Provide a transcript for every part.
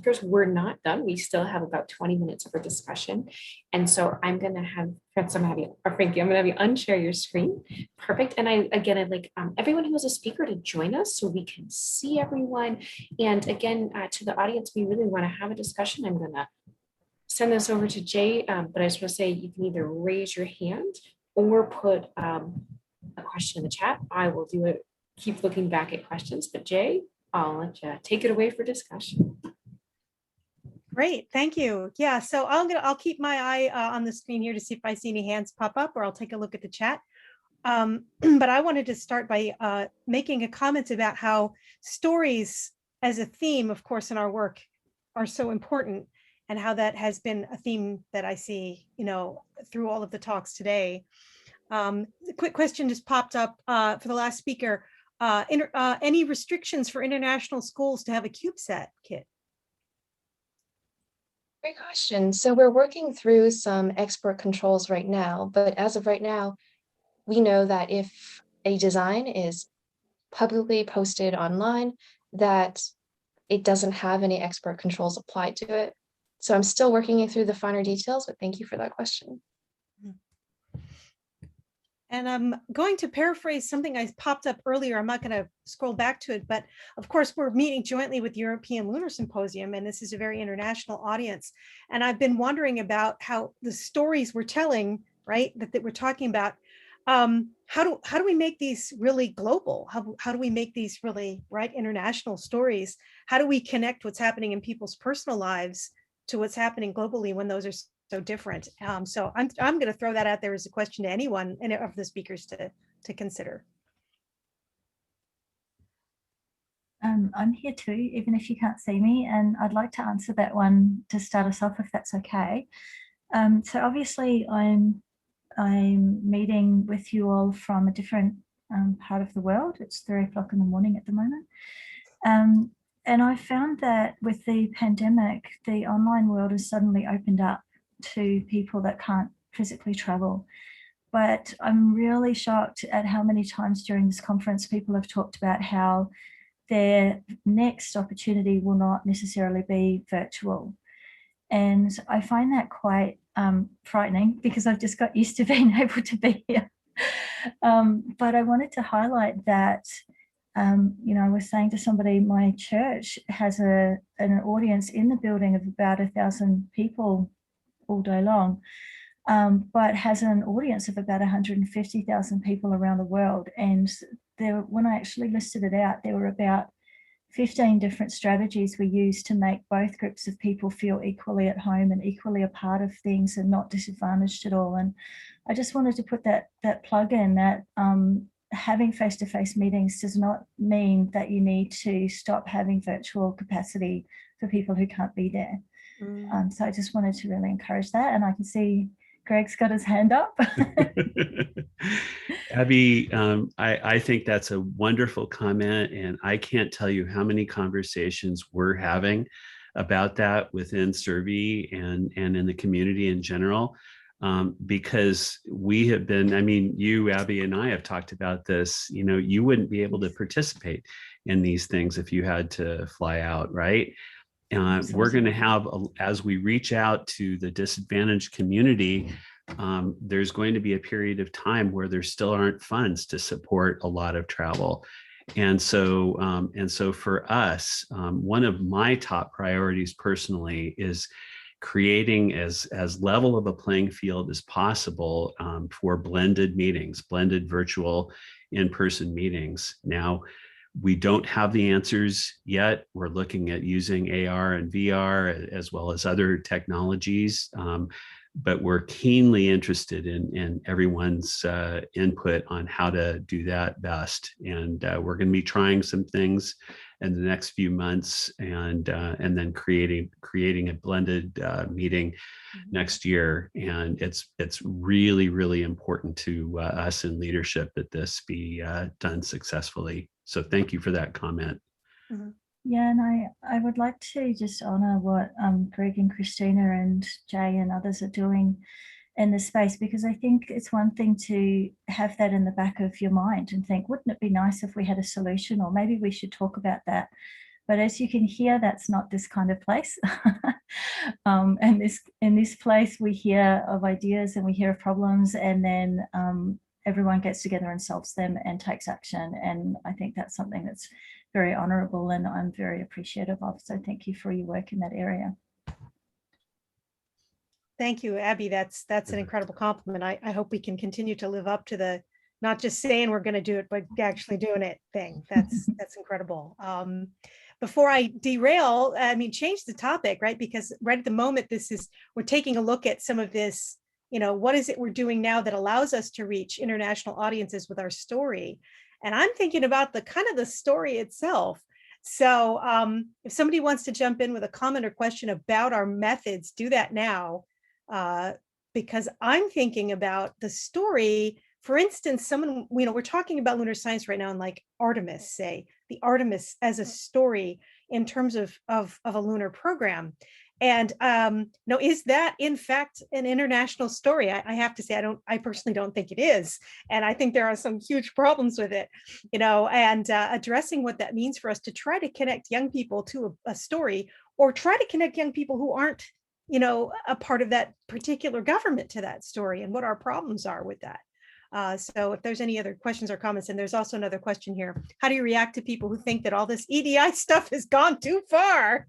speakers. We're not done. We still have about 20 minutes for discussion. And so I'm going to have Frankie, I'm going to have you unshare your screen. Perfect. And I'd like everyone who is a speaker to join us so we can see everyone. And again, to the audience, we really want to have a discussion. I'm going to send this over to Jay, but I just want to say you can either raise your hand or put a question in the chat. I will do it, keep looking back at questions, but Jay, I'll let you take it away for discussion. Great, thank you. Yeah, so I'll keep my eye on the screen here to see if I see any hands pop up, or I'll take a look at the chat. But I wanted to start by making a comment about how stories as a theme, of course, in our work are so important, and how that has been a theme that I see, through all of the talks today. A quick question just popped up for the last speaker. Any restrictions for international schools to have a CubeSat kit? Great question. So we're working through some export controls right now, but as of right now, we know that if a design is publicly posted online, that it doesn't have any export controls applied to it. So I'm still working through the finer details, but thank you for that question. And I'm going to paraphrase something I popped up earlier. I'm not going to scroll back to it, but of course, we're meeting jointly with European Lunar Symposium, and this is a very international audience. And I've been wondering about how the stories we're telling, right, that we're talking about, how do we make these really global? How do we make these really, right, international stories? How do we connect what's happening in people's personal lives to what's happening globally when those are so different? So I'm going to throw that out there as a question to anyone of the speakers to consider. I'm here too, even if you can't see me, and I'd like to answer that one to start us off, if that's okay. So obviously I'm meeting with you all from a different part of the world. It's 3 o'clock in the morning at the moment. And I found that with the pandemic, the online world has suddenly opened up to people that can't physically travel. But I'm really shocked at how many times during this conference people have talked about how their next opportunity will not necessarily be virtual. And I find that quite frightening, because I've just got used to being able to be here. But I wanted to highlight that, I was saying to somebody, my church has an audience in the building of about 1,000 people all day long, but has an audience of about 150,000 people around the world. And when I actually listed it out, there were about 15 different strategies we use to make both groups of people feel equally at home and equally a part of things and not disadvantaged at all. And I just wanted to put that plug in, that having face-to-face meetings does not mean that you need to stop having virtual capacity for people who can't be there. So I just wanted to really encourage that. And I can see Greg's got his hand up. Abby, I think that's a wonderful comment, and I can't tell you how many conversations we're having about that within Survey and in the community in general, because we have been, you, Abby, and I have talked about this. You wouldn't be able to participate in these things if you had to fly out, right? We're going to have, as we reach out to the disadvantaged community, there's going to be a period of time where there still aren't funds to support a lot of travel. And so for us, one of my top priorities personally is creating as level of a playing field as possible for blended meetings, blended virtual in-person meetings. Now, we don't have the answers yet. We're looking at using AR and VR as well as other technologies, but we're keenly interested in everyone's input on how to do that best. And we're going to be trying some things in the next few months, and then creating a blended meeting next year. And it's really, really important to us in leadership that this be done successfully. So thank you for that comment. Yeah, and I would like to just honor what Greg and Christina and Jay and others are doing in this space, because I think it's one thing to have that in the back of your mind and think, wouldn't it be nice if we had a solution, or maybe we should talk about that. But as you can hear, that's not this kind of place. And in this place, we hear of ideas and we hear of problems, and then everyone gets together and solves them and takes action. And I think that's something that's very honourable and I'm very appreciative of. So thank you for your work in that area. Thank you, Abby. That's an incredible compliment. I hope we can continue to live up to the not just saying we're going to do it, but actually doing it thing. That's incredible. Before I derail, change the topic, right? Because right at the moment, we're taking a look at some of this, what is it we're doing now that allows us to reach international audiences with our story? And I'm thinking about the story itself. So if somebody wants to jump in with a comment or question about our methods, do that now. Because I'm thinking about the story. For instance, we're talking about lunar science right now, and like Artemis, say the Artemis as a story in terms of a lunar program. And is that in fact an international story? I have to say, I personally don't think it is. And I think there are some huge problems with it, and addressing what that means for us to try to connect young people to a story, or try to connect young people who aren't, a part of that particular government to that story, and what our problems are with that. So if there's any other questions or comments, and there's also another question here. How do you react to people who think that all this EDI stuff has gone too far?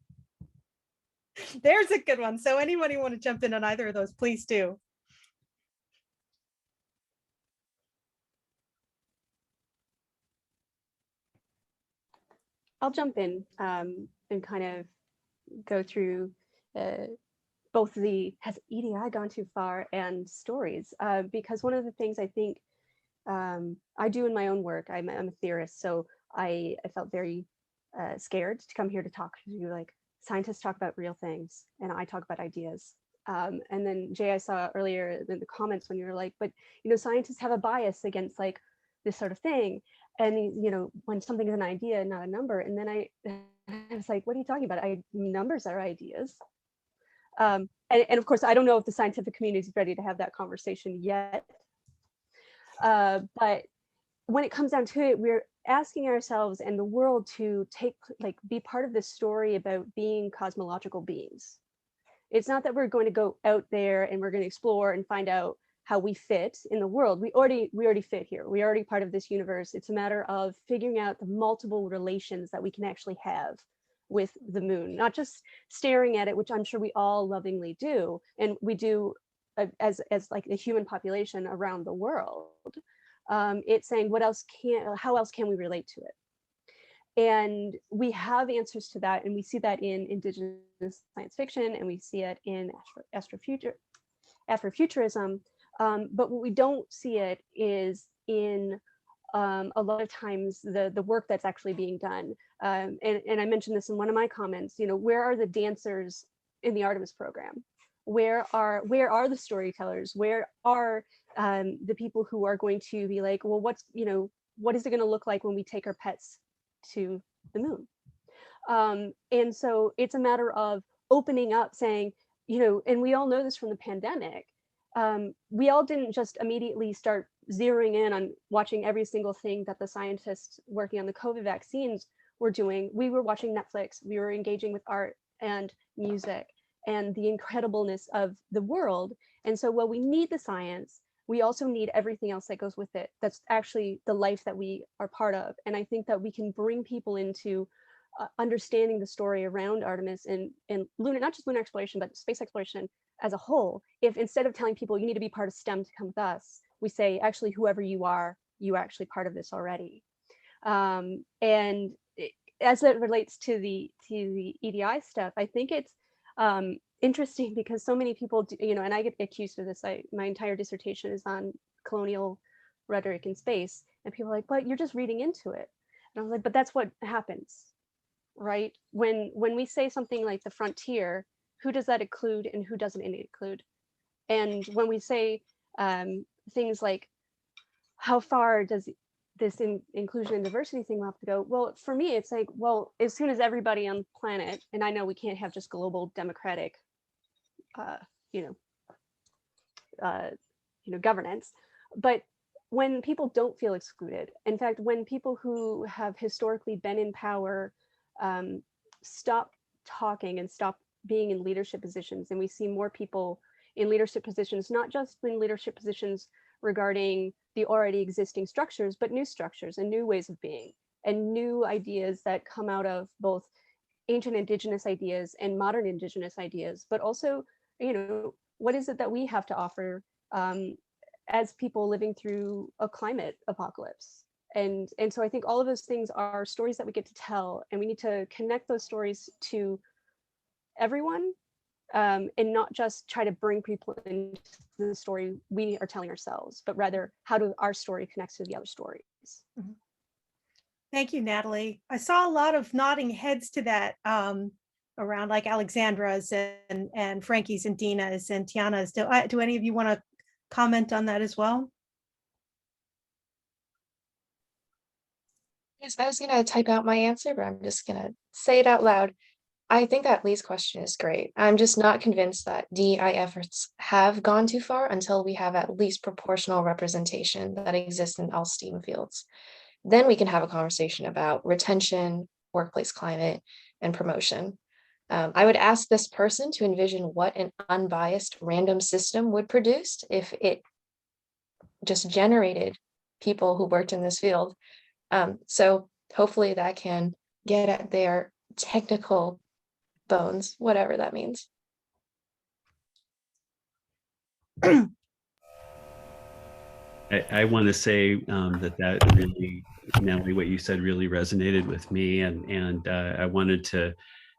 There's a good one. So anybody want to jump in on either of those, please do. I'll jump in and kind of go through both the has EDI gone too far and stories, because one of the things I think I do in my own work, I'm a theorist, so I felt very scared to come here to talk to you. Like, scientists talk about real things and I talk about ideas. And then Jay, I saw earlier in the comments when you were like, but scientists have a bias against like this sort of thing. And when something is an idea, not a number. And then I was like, what are you talking about? Numbers are ideas. And of course, I don't know if the scientific community is ready to have that conversation yet. But when it comes down to it, we're asking ourselves and the world to be part of this story about being cosmological beings. It's not that we're going to go out there and we're going to explore and find out how we fit in the world. We already fit here. We're already part of this universe. It's a matter of figuring out the multiple relations that we can actually have with the moon, not just staring at it, which I'm sure we all lovingly do, and we do as like the human population around the world. It's saying how else can we relate to it? And we have answers to that, and we see that in indigenous science fiction, and we see it in Afrofuturism. But what we don't see it is in a lot of times the work that's actually being done. And I mentioned this in one of my comments, where are the dancers in the Artemis program? Where are the storytellers? Where are the people who are going to be like, well, what is it going to look like when we take our pets to the moon? And so it's a matter of opening up, saying, and we all know this from the pandemic, we all didn't just immediately start zeroing in on watching every single thing that the scientists working on the COVID vaccines were doing. We were watching Netflix, we were engaging with art and music and the incredibleness of the world. And so while we need the science, we also need everything else that goes with it. That's actually the life that we are part of. And I think that we can bring people into understanding the story around Artemis and lunar, not just lunar exploration, but space exploration as a whole. If instead of telling people you need to be part of STEM to come with us, we say, actually, whoever you are actually part of this already. And as it relates to the EDI stuff, I think it's interesting because so many people do, and I get accused of this. My entire dissertation is on colonial rhetoric in space, and people are like, but you're just reading into it. And I was like, but that's what happens, right? When we say something like the frontier, who does that include and who doesn't it include? And when we say things like, how far does this inclusion and diversity thing have to go? Well, for me, it's like, well, as soon as everybody on the planet, and I know we can't have just global democratic, governance, but when people don't feel excluded, in fact, when people who have historically been in power stop talking and stop being in leadership positions, and we see more people in leadership positions, not just in leadership positions regarding the already existing structures, but new structures and new ways of being and new ideas that come out of both ancient indigenous ideas and modern indigenous ideas, but also, you know, what is it that we have to offer as people living through a climate apocalypse? And so I think all of those things are stories that we get to tell, and we need to connect those stories to everyone, and not just try to bring people into the story we are telling ourselves, but rather how do our story connect to the other stories. Mhm. Thank you, Natalie. I saw a lot of nodding heads to that around, like Alexandra's and Frankie's and Dina's and Tiana's. Do any of you want to comment on that as well? Yes, I was gonna type out my answer, but I'm just gonna say it out loud. I think that Lee's question is great. I'm just not convinced that DEI efforts have gone too far until we have at least proportional representation that exists in all STEAM fields. Then we can have a conversation about retention, workplace climate, and promotion. I would ask this person to envision what an unbiased random system would produce if it just generated people who worked in this field. So hopefully that can get at their technical bones, whatever that means. I want to say that really, Natalie, what you said really resonated with me, and I wanted to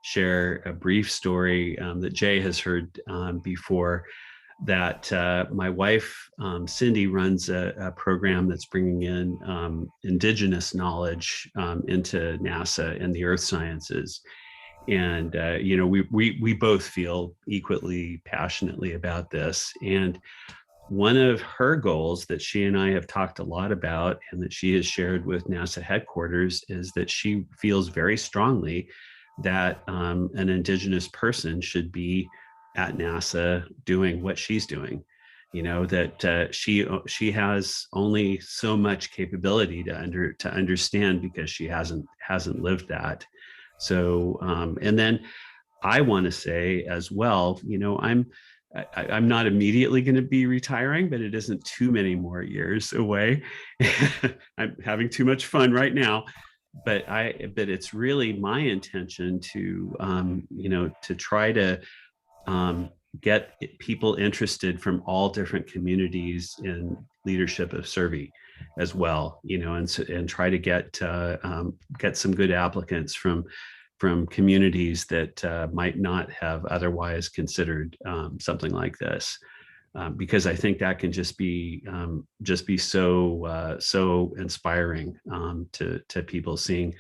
share a brief story that Jay has heard before. That my wife Cindy runs a program that's bringing in indigenous knowledge into NASA and the earth sciences. And you know, we both feel equally passionately about this. And one of her goals that she and I have talked a lot about and that she has shared with NASA headquarters is that she feels very strongly that an indigenous person should be at NASA doing what she's doing. You know, that she has only so much capability to understand because she hasn't lived that. So and then I want to say as well, you know, I'm not immediately going to be retiring, but it isn't too many more years away. I'm having too much fun right now, but it's really my intention to you know, to try to get people interested from all different communities in leadership of Survey as well, you know, and try to get some good applicants from communities that might not have otherwise considered something like this, because I think that can just be so inspiring to people seeing,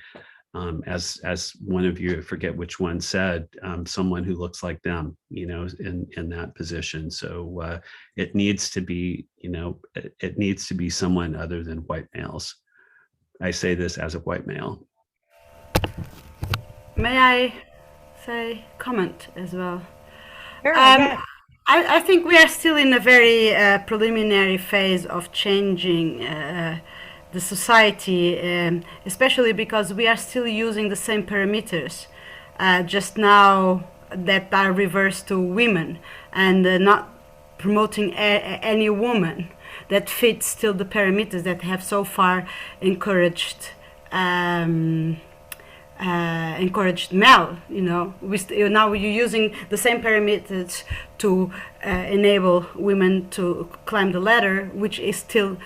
as one of you, I forget which one said, someone who looks like them, you know, in that position. So it needs to be, you know, it needs to be someone other than white males. I say this as a white male. May I say comment as well? Sure, yeah. I think we are still in a very preliminary phase of changing the society, especially because we are still using the same parameters just now that are reversed to women, and not promoting any woman that fits still the parameters that have so far encouraged male. You know, now we're using the same parameters to enable women to climb the ladder, which is still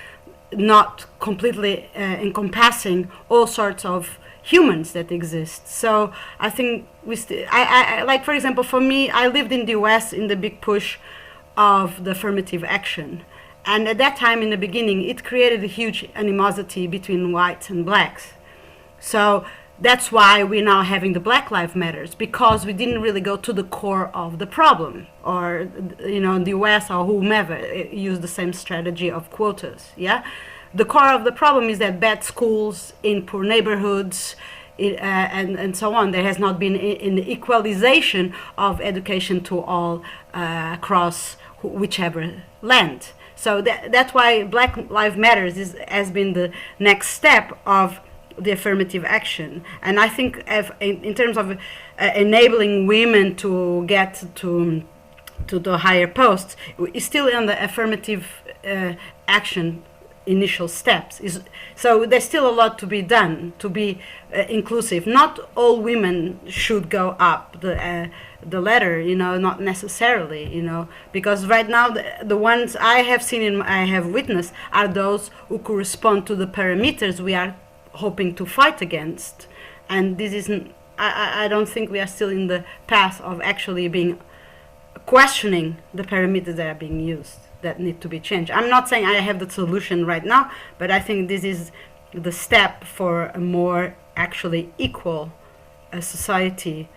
not completely encompassing all sorts of humans that exist. So I think I like, for example, for me, I lived in the US in the big push of the affirmative action. And at that time, in the beginning, it created a huge animosity between whites and blacks. So that's why we're now having the Black Lives Matters, because we didn't really go to the core of the problem, or, you know, the US or whomever used the same strategy of quotas. Yeah, the core of the problem is that bad schools in poor neighborhoods, and so on. There has not been an equalization of education to all across whichever land. So that's why Black Lives Matters has been the next step of the affirmative action. And I think in terms of enabling women to get to the higher posts is still in the affirmative action initial steps. So there's still a lot to be done to be inclusive. Not all women should go up the ladder, not necessarily, because right now the ones I have seen I have witnessed are those who correspond to the parameters we are hoping to fight against. And this isn't, I don't think we are still in the path of actually being questioning the parameters that are being used that need to be changed. I'm not saying I have the solution right now, but I think this is the step for a more actually equal society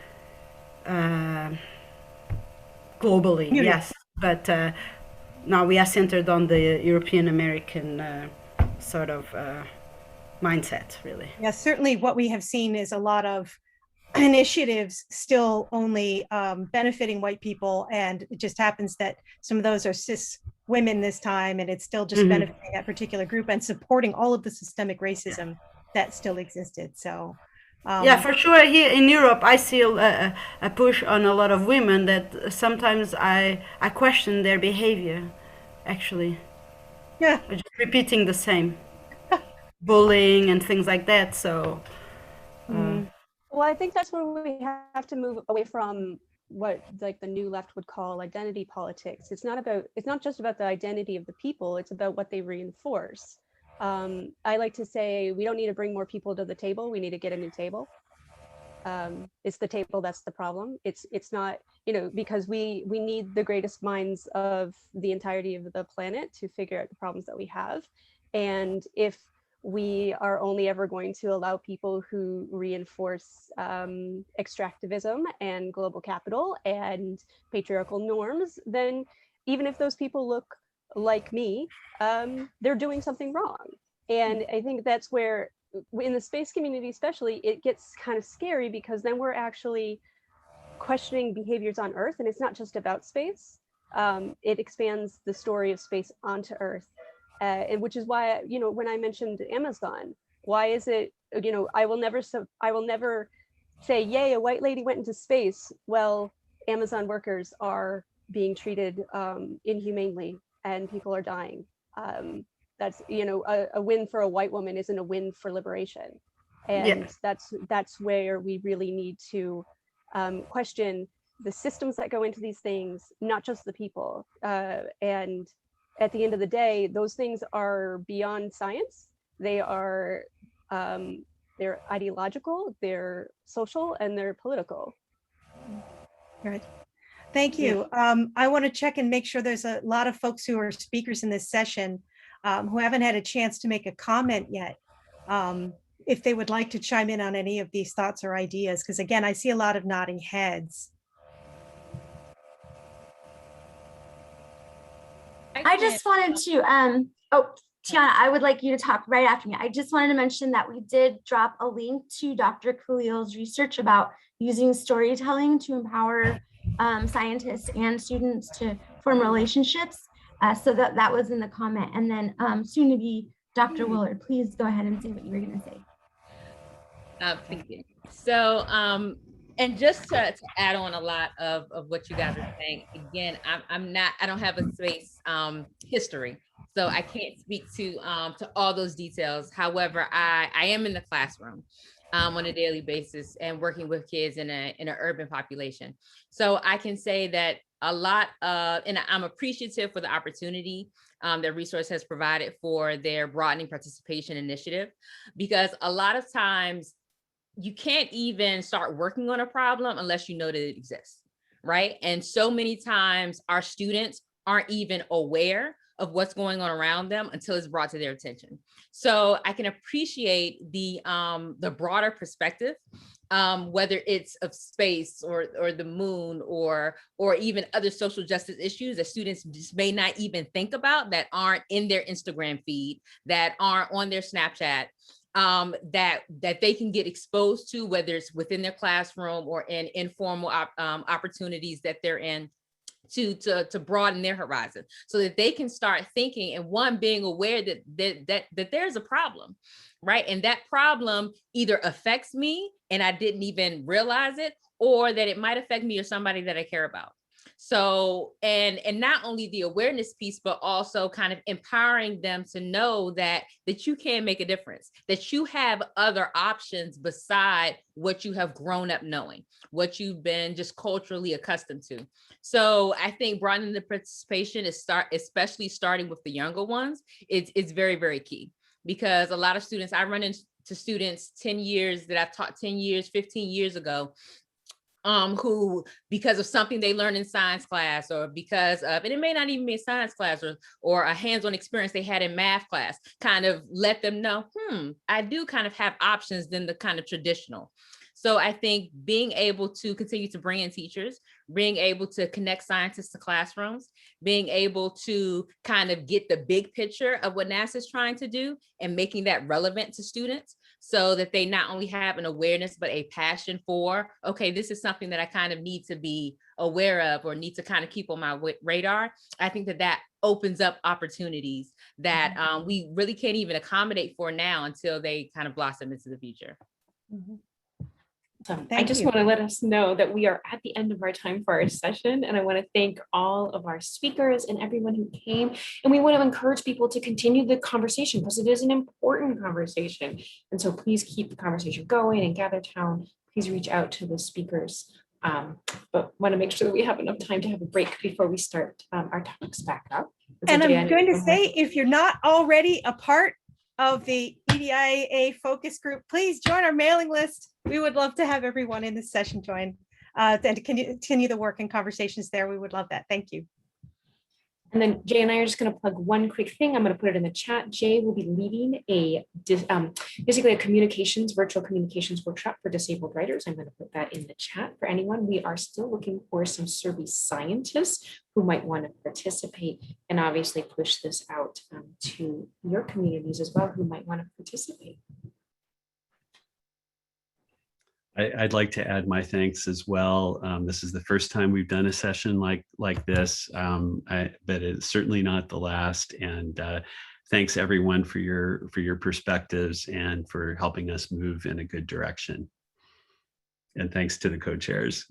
globally. Yes, but now we are centered on the European American sort of mindset, really. Yeah, certainly what we have seen is a lot of initiatives still only benefiting white people, and it just happens that some of those are cis women this time, and it's still just benefiting that particular group and supporting all of the systemic racism that still existed. So yeah, for sure. Here in Europe, I see a push on a lot of women that sometimes I question their behavior, actually. Yeah, just repeating the same bullying and things like that. So well, I think that's where we have to move away from what like the new left would call identity politics. It's not just about the identity of the people, it's about what they reinforce. I like to say we don't need to bring more people to the table, we need to get a new table. It's the table that's the problem. It's not, because we need the greatest minds of the entirety of the planet to figure out the problems that we have. And if we are only ever going to allow people who reinforce extractivism and global capital and patriarchal norms, then even if those people look like me, they're doing something wrong. And I think that's where, in the space community especially, it gets kind of scary, because then we're actually questioning behaviors on Earth, and it's not just about space. It expands the story of space onto Earth. And which is why, when I mentioned Amazon, why is it, I will never say, yay, a white lady went into space. Well, Amazon workers are being treated inhumanely, and people are dying. That's, a win for a white woman isn't a win for liberation. And that's where we really need to question the systems that go into these things, not just the people. And at the end of the day, those things are beyond science. They are, they're ideological, they're social, and they're political. Right. Thank you. I want to check and make sure there's a lot of folks who are speakers in this session who haven't had a chance to make a comment yet. If they would like to chime in on any of these thoughts or ideas, because again, I see a lot of nodding heads. I just wanted to, Tiana, I would like you to talk right after me. I just wanted to mention that we did drop a link to Dr. Coolio's research about using storytelling to empower scientists and students to form relationships. So that was in the comment. And then soon to be Dr. Willard, please go ahead and say what you were going to say. Thank you. So, and just to add on a lot of what you guys are saying, again, I don't have a space history, so I can't speak to all those details. However, I am in the classroom on a daily basis and working with kids in an urban population. So I can say that a lot of, and I'm appreciative for the opportunity that Resource has provided for their broadening participation initiative, because a lot of times you can't even start working on a problem unless you know that it exists, right? And so many times our students aren't even aware of what's going on around them until it's brought to their attention. So I can appreciate the broader perspective, whether it's of space or the moon or even other social justice issues that students just may not even think about, that aren't in their Instagram feed, that aren't on their Snapchat, that they can get exposed to, whether it's within their classroom or in informal opportunities that they're in, to broaden their horizon, so that they can start thinking, and being aware that there's a problem, right? And that problem either affects me and I didn't even realize it, or that it might affect me or somebody that I care about. So, and not only the awareness piece, but also kind of empowering them to know that you can make a difference, that you have other options beside what you have grown up knowing, what you've been just culturally accustomed to. So I think broadening the participation is especially starting with the younger ones, it's very, very key, because a lot of students, I run into students 10 years that I've taught 10 years, 15 years ago, who, because of something they learned in science class, or because of, and it may not even be a science class, or a hands-on experience they had in math class, kind of let them know, I do kind of have options than the kind of traditional. So I think being able to continue to bring in teachers, being able to connect scientists to classrooms, being able to kind of get the big picture of what NASA is trying to do and making that relevant to students, so that they not only have an awareness, but a passion for, okay, this is something that I kind of need to be aware of or need to kind of keep on my radar. I think that opens up opportunities that we really can't even accommodate for now until they kind of blossom into the future. I just want to let us know that we are at the end of our time for our session, and I want to thank all of our speakers and everyone who came, and we want to encourage people to continue the conversation because it is an important conversation, and so please keep the conversation going and gather town. Please reach out to the speakers, but want to make sure that we have enough time to have a break before we start our talks back up. And I'm going to say, if you're not already a part of the EDIA focus group, please join our mailing list. We would love to have everyone in this session join and to continue the work and conversations there. We would love that. Thank you. And then Jay and I are just going to plug one quick thing. I'm going to put it in the chat. Jay will be leading basically a virtual communications workshop for disabled writers. I'm going to put that in the chat for anyone. We are still looking for some survey scientists who might want to participate, and obviously push this out to your communities as well who might want to participate. I'd like to add my thanks as well. This is the first time we've done a session like this, but it's certainly not the last. And thanks everyone for your perspectives and for helping us move in a good direction. And thanks to the co-chairs.